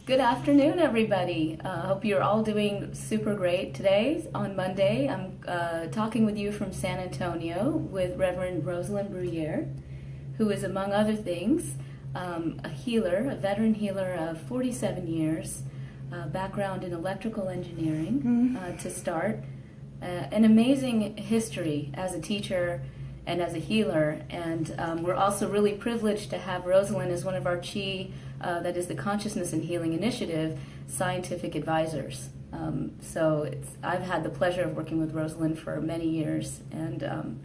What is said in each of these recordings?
Good afternoon, everybody. Hope you're all doing super great today. On Monday, I'm talking with you from San Antonio with Reverend Rosalyn Bruyere, who is, among other things, a healer, a veteran healer of 47 years, background in electrical engineering to start, an amazing history as a teacher and as a healer, and we're also really privileged to have Rosalyn as one of our that is the Consciousness and Healing Initiative scientific advisors. I've had the pleasure of working with Rosalyn for many years, and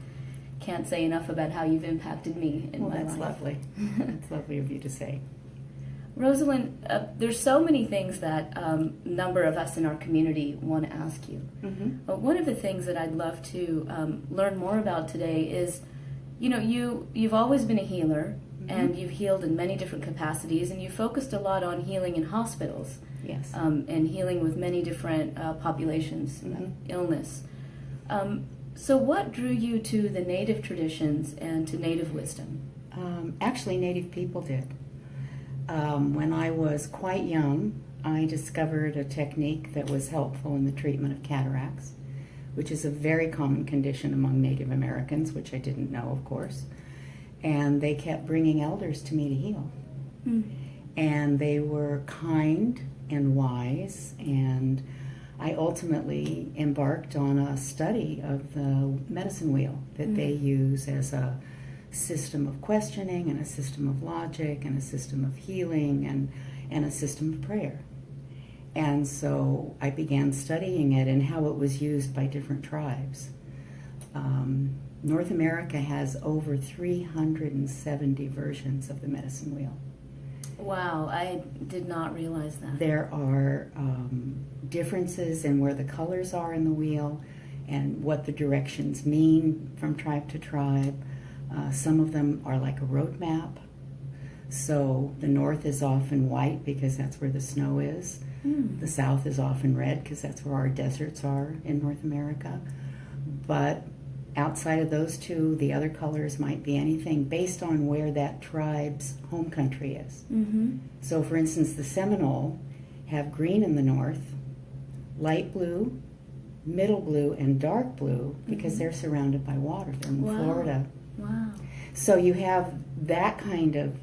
can't say enough about how you've impacted me in my life. That's lovely. That's lovely of you to say. Rosalyn, there's so many things that a number of us in our community want to ask you. One of the things that I'd love to learn more about today is, you've always been a healer, and you've healed in many different capacities, and you focused a lot on healing in hospitals. Yes. And healing with many different populations, illness. So what drew you to the native traditions and to native wisdom? Actually, native people did. When I was quite young, I discovered a technique that was helpful in the treatment of cataracts, which is a very common condition among Native Americans, which I didn't know, of course. And they kept bringing elders to me to heal. And they were kind and wise, and I ultimately embarked on a study of the medicine wheel that they use as a system of questioning and a system of logic and a system of healing and a system of prayer. And so I began studying it and how it was used by different tribes. North America has over 370 versions of the medicine wheel. Wow, I did not realize that. There are differences in where the colors are in the wheel and what the directions mean from tribe to tribe. Some of them are like a road map. So the north is often white because that's where the snow is. The south is often red because that's where our deserts are in North America. But outside of those two, the other colors might be anything based on where that tribe's home country is. So for instance, the Seminole have green in the north, light blue, middle blue, and dark blue because they're surrounded by water. They're in Florida. Wow. So you have that kind of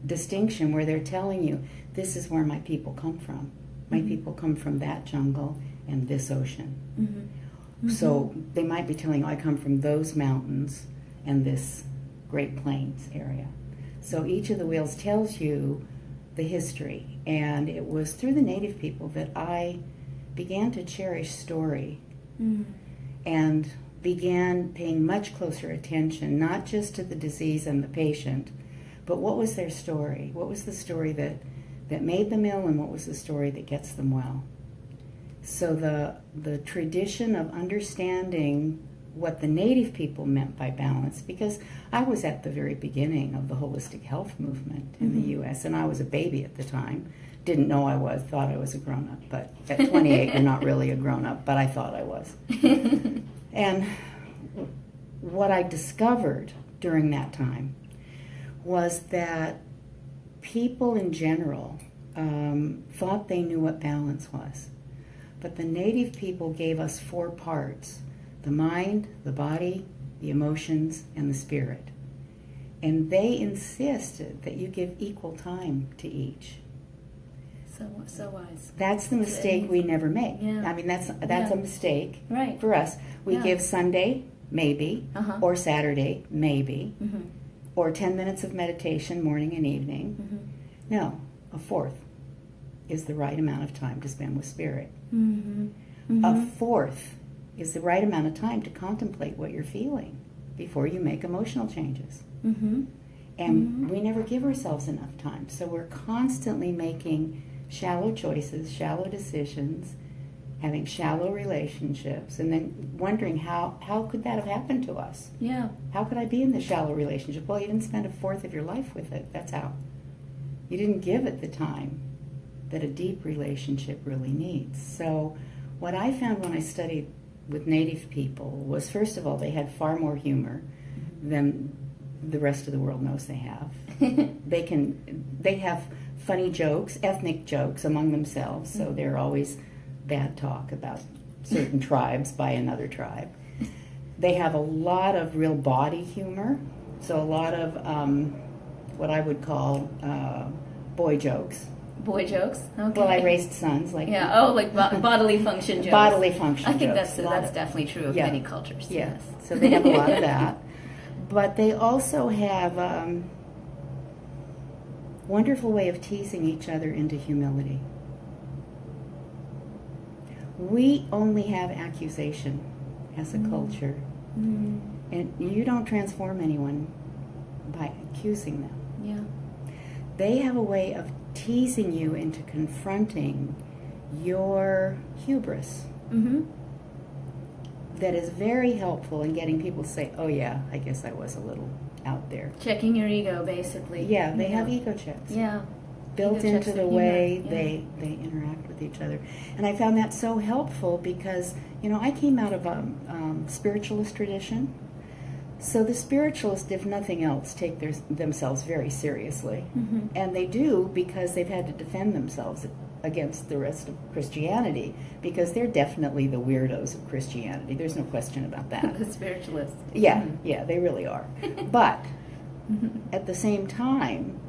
distinction where they're telling you, this is where my people come from. My people come from that jungle and this ocean. So they might be telling you, I come from those mountains and this Great Plains area. So each of the wheels tells you the history. And it was through the native people that I began to cherish story and began paying much closer attention, not just to the disease and the patient, but what was their story? What was the story that made them ill, and what was the story that gets them well? So the tradition of understanding what the native people meant by balance, because I was at the very beginning of the holistic health movement in the U.S., and I was a baby at the time. Didn't know I was, thought I was a grown-up, but at 28 you're not really a grown-up, but I thought I was. And what I discovered during that time was that people in general thought they knew what balance was. But the native people gave us 4 parts: the mind, the body, the emotions, and the spirit. And they insisted that you give equal time to each. So wise. That's the mistake we never make. Yeah. I mean, that's a mistake for us. We Yeah. give Sunday, maybe, or Saturday, maybe, or 10 minutes of meditation, morning and evening. No, a 4th is the right amount of time to spend with spirit. A 4th is the right amount of time to contemplate what you're feeling before you make emotional changes. And we never give ourselves enough time. So we're constantly making shallow choices, shallow decisions, having shallow relationships, and then wondering how could that have happened to us? Yeah. How could I be in this shallow relationship? Well, you didn't spend a 4th of your life with it. That's how. You didn't give it the time that a deep relationship really needs. So what I found when I studied with native people was, first of all, they had far more humor than the rest of the world knows they have. They have funny jokes, ethnic jokes among themselves. So they're always bad talk about certain tribes by another tribe. They have a lot of real body humor. So a lot of what I would call boy jokes. Boy jokes? Okay. Well, I raised sons. Like bodily function jokes. Bodily function I think jokes. that's definitely true of many cultures. Yeah. Yes. So they have a lot of that. But they also have wonderful way of teasing each other into humility. We only have accusation as a culture. Mm-hmm. And you don't transform anyone by accusing them. Yeah. They have a way of teasing you into confronting your hubris Mm-hmm. that is very helpful in getting people to say, oh yeah, I guess I was a little out there. Checking your ego, basically. Yeah, they have ego checks. Yeah. Built Ego into checks the for way humor. they interact with each other. And I found that so helpful because, I came out of a spiritualist tradition. So the spiritualists, if nothing else, take themselves very seriously. Mm-hmm. And they do because they've had to defend themselves against the rest of Christianity, because they're definitely the weirdos of Christianity. There's no question about that. The spiritualists. Yeah, yeah, they really are. But at the same time,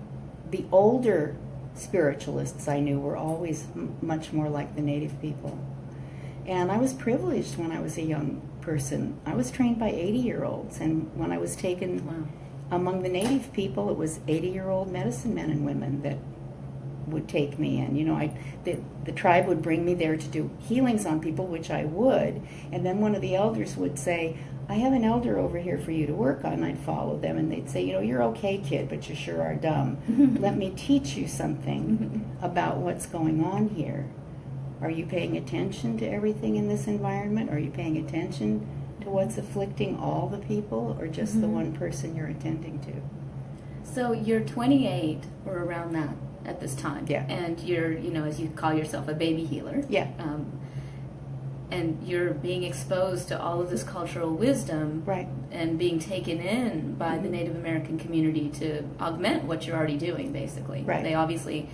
the older spiritualists I knew were always much more like the native people. And I was privileged when I was a young person. I was trained by 80-year-olds, and when I was taken among the native people, it was 80-year-old medicine men and women that would take me in. The tribe would bring me there to do healings on people, which I would, and then one of the elders would say, I have an elder over here for you to work on. I'd follow them, and they'd say, you're okay, kid, but you sure are dumb. Let me teach you something about what's going on here. Are you paying attention to everything in this environment? Are you paying attention to what's afflicting all the people, or just the one person you're attending to? So you're 28 or around that at this time. Yeah. And you're, as you call yourself, a baby healer. Yeah. And you're being exposed to all of this cultural wisdom. Right. And being taken in by the Native American community to augment what you're already doing, basically. Right. They obviously,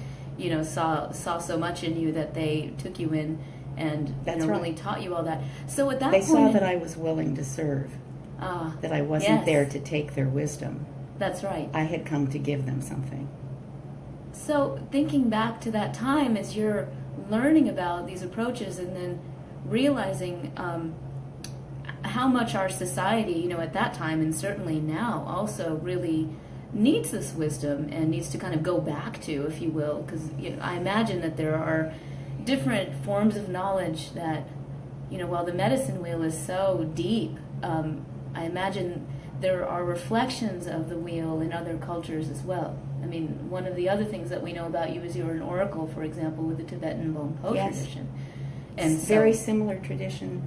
saw so much in you that they took you in and really taught you all that. So at that they point... saw that I was willing to serve, that I wasn't there to take their wisdom. That's right. I had come to give them something. So thinking back to that time as you're learning about these approaches and then realizing how much our society, at that time and certainly now also really needs this wisdom and needs to kind of go back to, if you will, because I imagine that there are different forms of knowledge that, while the medicine wheel is so deep, I imagine there are reflections of the wheel in other cultures as well. I mean, one of the other things that we know about you is you're an oracle, for example, with the Tibetan Bonpo tradition. And it's very similar tradition,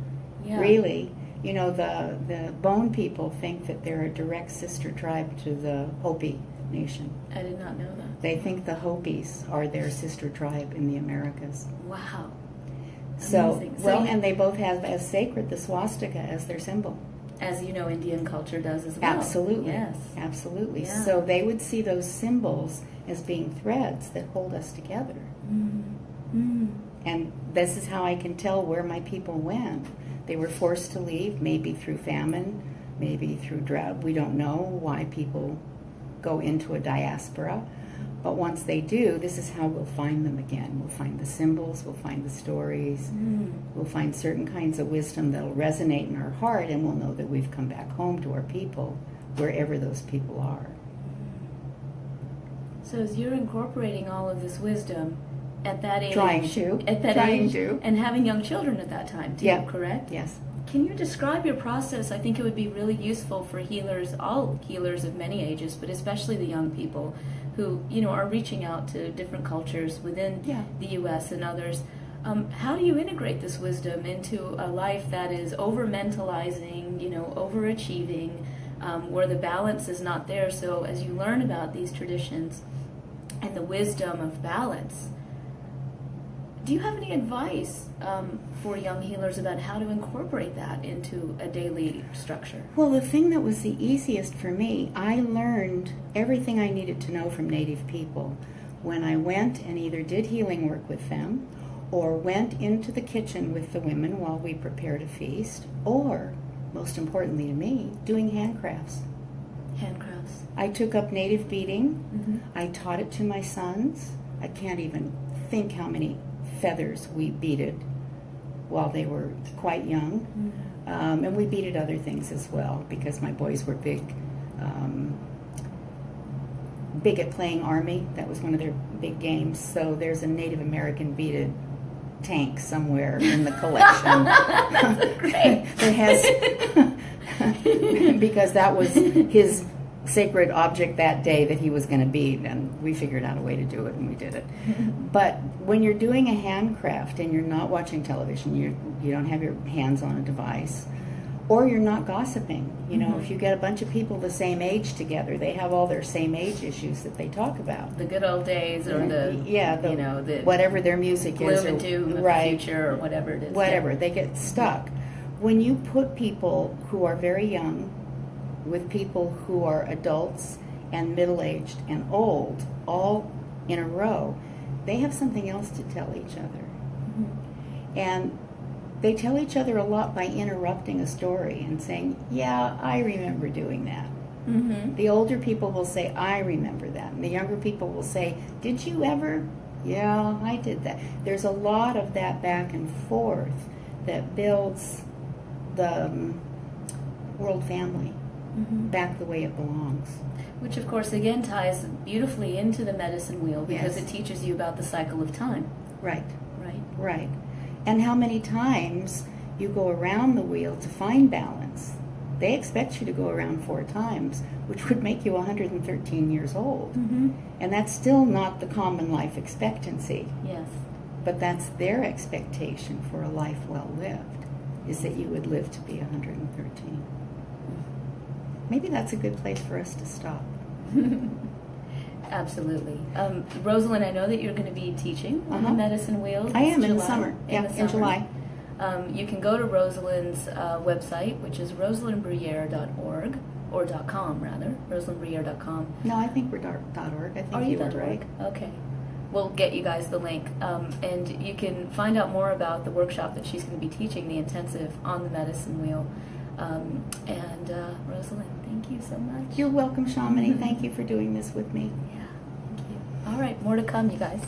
really. The Bone people think that they're a direct sister tribe to the Hopi nation. I did not know that. They think the Hopis are their sister tribe in the Americas. Wow. So, Amazing. and they both have as sacred the swastika as their symbol. As Indian culture does as well. Absolutely. Yes. Absolutely. Yeah. So they would see those symbols as being threads that hold us together. Mm-hmm. And this is how I can tell where my people went. They were forced to leave, maybe through famine, maybe through drought. We don't know why people go into a diaspora. But once they do, this is how we'll find them again. We'll find the symbols, we'll find the stories, we'll find certain kinds of wisdom that'll resonate in our heart, and we'll know that we've come back home to our people, wherever those people are. So as you're incorporating all of this wisdom at that age, Trying to. and having young children at that time too, correct? Yes. Can you describe your process? I think it would be really useful for healers, all healers of many ages, but especially the young people who, are reaching out to different cultures within the U.S. and others. How do you integrate this wisdom into a life that is over-mentalizing, overachieving, where the balance is not there? So as you learn about these traditions and the wisdom of balance, do you have any advice for young healers about how to incorporate that into a daily structure? Well, the thing that was the easiest for me, I learned everything I needed to know from Native people. when I went and either did healing work with them or went into the kitchen with the women while we prepared a feast, or, most importantly to me, doing handcrafts. Handcrafts. I took up native beading. Mm-hmm. I taught it to my sons. I can't even think how many feathers we beaded while they were quite young. Mm-hmm. And we beaded other things as well because my boys were big at playing Army. That was one of their big games. So there's a Native American beaded tank somewhere in the collection. That's great. It has, because that was his sacred object that day that he was going to bead, and we figured out a way to do it, and we did it. But when you're doing a handcraft and you're not watching television, you don't have your hands on a device, or you're not gossiping. You know, if you get a bunch of people the same age together, they have all their same age issues that they talk about. The good old days, or the whatever their music is, gloom and doom of the future, or whatever it is. Whatever, they get stuck. When you put people who are very young with people who are adults and middle-aged and old all in a row, they have something else to tell each other. And they tell each other a lot by interrupting a story and saying, yeah, I remember doing that. The older people will say, I remember that. And the younger people will say, did you ever? Yeah, I did that. There's a lot of that back and forth that builds the world family back the way it belongs. Which, of course, again ties beautifully into the medicine wheel, because it teaches you about the cycle of time. Right. Right. Right. And how many times you go around the wheel to find balance. They expect you to go around 4 times, which would make you 113 years old. And that's still not the common life expectancy. Yes. But that's their expectation for a life well lived, is that you would live to be 113. Maybe that's a good place for us to stop. Absolutely. Rosalyn, I know that you're going to be teaching on the medicine wheel. I am in the summer. In July. You can go to Rosalyn's website, which is rosalynbruyere.org, or .com rather, rosalynbruyere.com. No, I think we're .org. I think you were right. Okay. We'll get you guys the link. And you can find out more about the workshop that she's going to be teaching, the intensive on the medicine wheel. Rosalyn, thank you so much. You're welcome, Shamini. Thank you for doing this with me. Yeah, thank you. All right, more to come, you guys.